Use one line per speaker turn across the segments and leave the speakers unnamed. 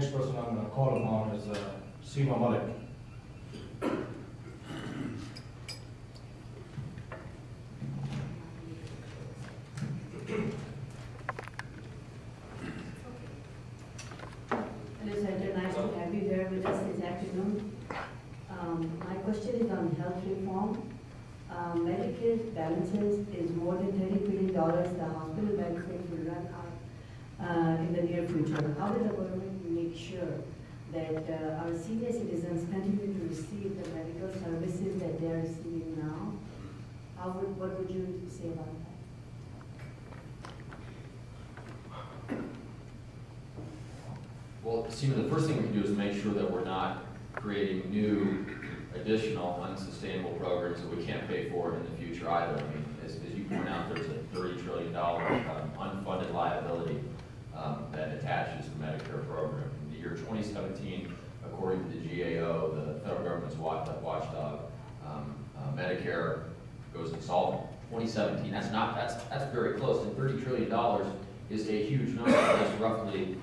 next person I'm going to call upon is Seema Malik.
Hello, Senator. Nice to have you here with us this afternoon. My question is on health reform. Medicare balances is more than $30 billion. The hospital benefits will run out in the near future. How will the government make sure that our senior citizens continue to receive the medical services that they are receiving now? What would you say about that?
Well, Seema, the first thing we can do is make sure that we're not creating new, additional, unsustainable programs that we can't pay for in the future either. I mean, as you point out, there's a $30 trillion unfunded liability that attaches to the Medicare program. In the year 2017, according to the GAO, the federal government's watchdog, Medicare goes insolvent. 2017, that's very close, and $30 trillion is a huge number. That's roughly,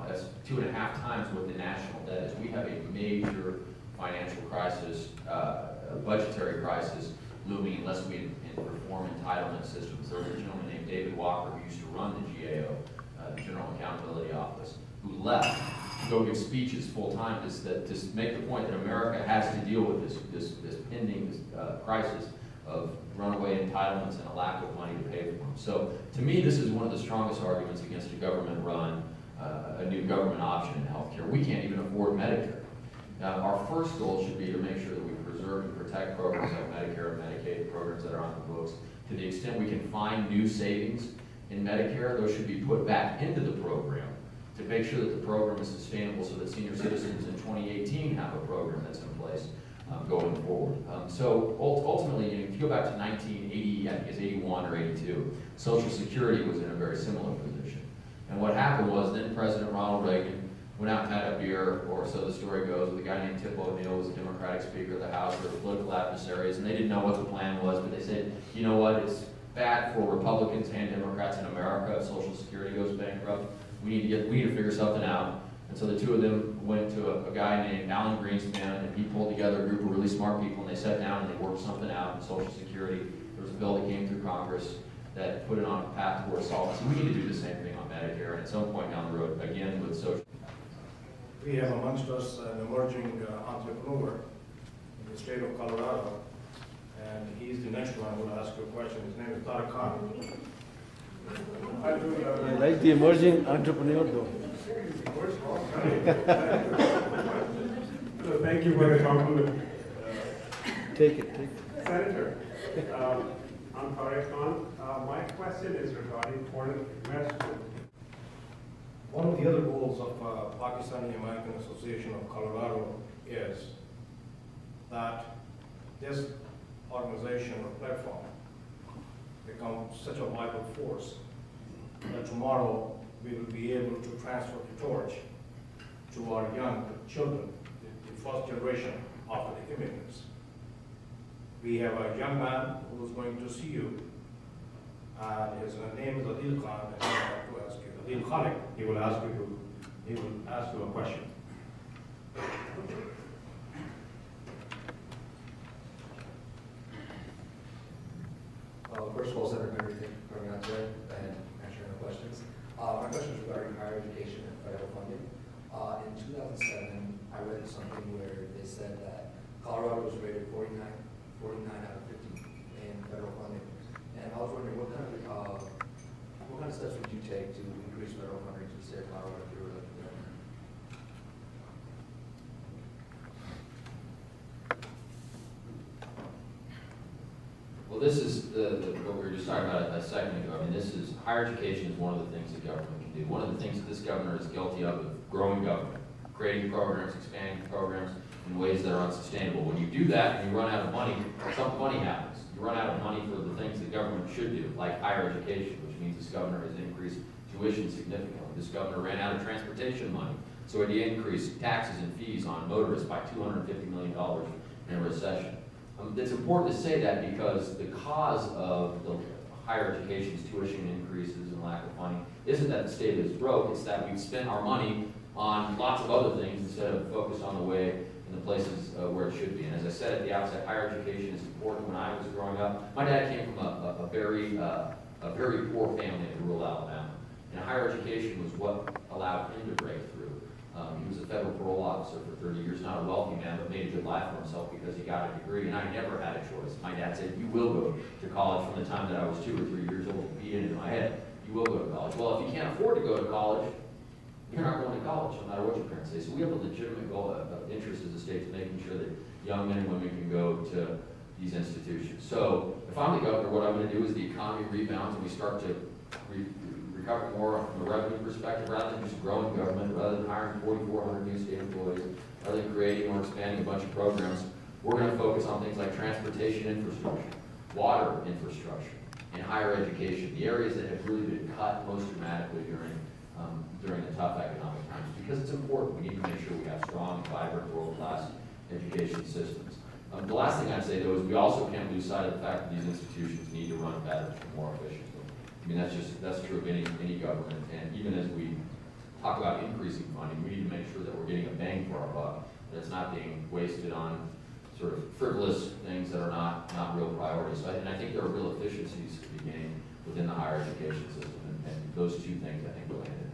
that's 2.5 times what the national debt is. We have a major financial crisis, budgetary crisis looming unless we reform entitlement systems. There was a gentleman named David Walker who used to run the GAO, the General Accountability Office, who left to go give speeches full time to make the point that America has to deal with this pending crisis of runaway entitlements and a lack of money to pay for them. So to me, this is one of the strongest arguments against a government-run, a new government option in healthcare. We can't even afford Medicare. Now, our first goal should be to make sure that we preserve and protect programs like Medicare and Medicaid, programs that are on the books. To the extent we can find new savings in Medicare, those should be put back into the program to make sure that the program is sustainable so that senior citizens in 2018 have a program that's in place going forward. So ultimately, if you go back to 1980, I think it's 81 or 82, Social Security was in a very similar position. And what happened was then President Ronald Reagan went out and had a beer, or so the story goes, with a guy named Tip O'Neill, was a Democratic Speaker of the House. They were political adversaries, and they didn't know what the plan was, but they said, you know what, it's bad for Republicans and Democrats in America if Social Security goes bankrupt. We need to figure something out. And so the two of them went to a guy named Alan Greenspan, and he pulled together a group of really smart people, and they sat down and they worked something out in Social Security. There was a bill that came through Congress that put it on a path towards solvency. We need to do the same thing on Medicare, and at some point down the road, again with social.
We have amongst us an emerging entrepreneur in the state of Colorado, and he's the next one who will ask you a question. His name is Tariq Khan.
I like the emerging entrepreneur though.
Thank you for the compliment.
Take it.
Senator, I'm Tariq Khan. My question is regarding foreign investment.
One of the other goals of Pakistani American Association of Colorado is that this organization or platform becomes such a vital force that tomorrow we will be able to transfer the torch to our young children, the first generation after the immigrants. We have a young man who is going to see you, and his name is Adil Khan, and I have to ask you, Adil Khan, he will ask you a question.
First of all, Senator Penry, thank you for coming out today and answering our questions. My question is regarding higher education and federal funding. In 2007, I read something where they said that Colorado was rated 49 out of 50 in federal funding. And I was wondering what kind of steps would you take to increase federal funding to the state of Colorado if you were elected there?
Well, this is what we were just talking about a second ago. I mean, higher education is one of the things that government can do. One of the things that this governor is guilty of growing government, creating programs, expanding programs in ways that are unsustainable. When you do that and you run out of money, something funny happens. You run out of money for the things that government should do, like higher education, which means this governor has increased tuition significantly. This governor ran out of transportation money, so he increased taxes and fees on motorists by $250 million in a recession. It's important to say that because the cause of the higher education's tuition increases and lack of funding isn't that the state is broke, it's that we've spent our money on lots of other things instead of focused on the way and the places where it should be. And as I said at the outset, higher education is important. When I was growing up, my dad came from a very poor family in rural Alabama. And higher education was what allowed him to break through. He was a federal parole officer for 30 years, not a wealthy man, but made a good life for himself because he got a degree. And I never had a choice. My dad said, you will go to college from the time that I was 2 or 3 years old, beat it in my head. You will go to college. Well, if you can't afford to go to college, you're not going to college, no matter what your parents say. So we have a legitimate goal, interest as a state to making sure that young men and women can go to these institutions. So if I'm the governor, what I'm going to do is the economy rebounds and we start to recover more from a revenue perspective, rather than just growing government, rather than hiring 4,400 new state employees, rather than creating or expanding a bunch of programs. We're going to focus on things like transportation infrastructure, water infrastructure, and higher education, the areas that have really been cut most dramatically during the tough economic times, because it's important. We need to make sure we have strong, vibrant, world-class education systems. The last thing I'd say, though, is we also can't lose sight of the fact that these institutions need to run better and more efficiently. I mean, that's true of any government, and even as we talk about increasing funding, we need to make sure that we're getting a bang for our buck, that it's not being wasted on sort of frivolous things that are not real priorities. So and I think there are real efficiencies to be gained within the higher education system, and those two things I think go hand in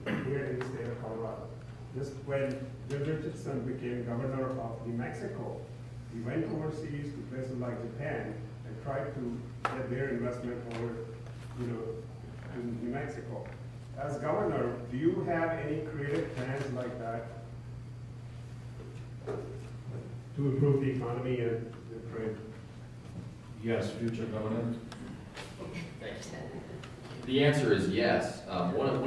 hand.
Here in the state of Colorado, just when Judge Richardson became governor of New Mexico, he went overseas to places like Japan and tried to get their investment over, in New Mexico. As governor, do you have any creative plans like that to improve the economy and the trade?
Yes, future governor.
The answer is yes. One of the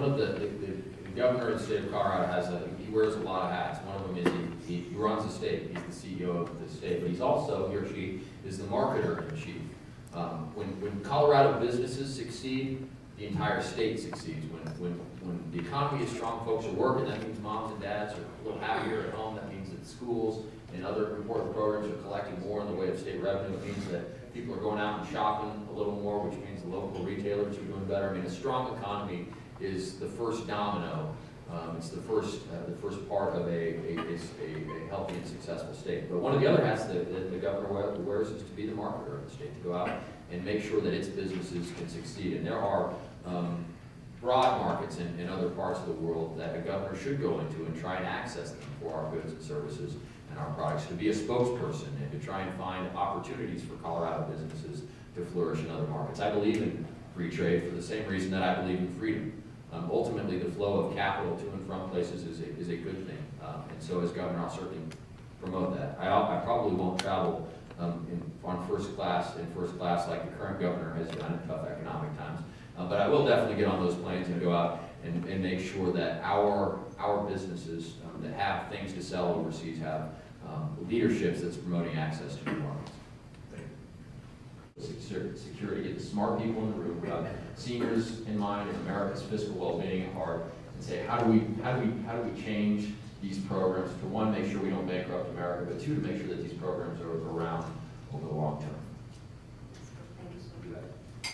governor of the state of Colorado he wears a lot of hats. One of them is he runs the state. He's the CEO of the state, but he or she is the marketer in chief. When Colorado businesses succeed, the entire state succeeds. When the economy is strong, folks are working. That means moms and dads are a little happier at home. That means that schools and other important programs are collecting more in the way of state revenue. It means that people are going out and shopping a little more, which means the local retailers are doing better. I mean, a strong economy is the first domino. It's the first part of a healthy and successful state. But one of the other hats that the governor wears is to be the marketer of the state, to go out and make sure that its businesses can succeed. And there are broad markets in other parts of the world that a governor should go into and try and access them for our goods and services and our products, to be a spokesperson and to try and find opportunities for Colorado businesses to flourish in other markets. I believe in free trade for the same reason that I believe in freedom. Ultimately, the flow of capital to and from places is a good thing. And so as governor, I'll certainly promote that. I probably won't travel on first class like the current governor has done in tough economic times. But I will definitely get on those planes and go out and make sure that our businesses that have things to sell overseas have leaderships that's promoting access to new markets. Security, get the smart people in the room, seniors in mind, and America's fiscal well-being at heart, and say how do we change these programs to, one, make sure we don't bankrupt America, but two, to make sure that these programs are around over the long term.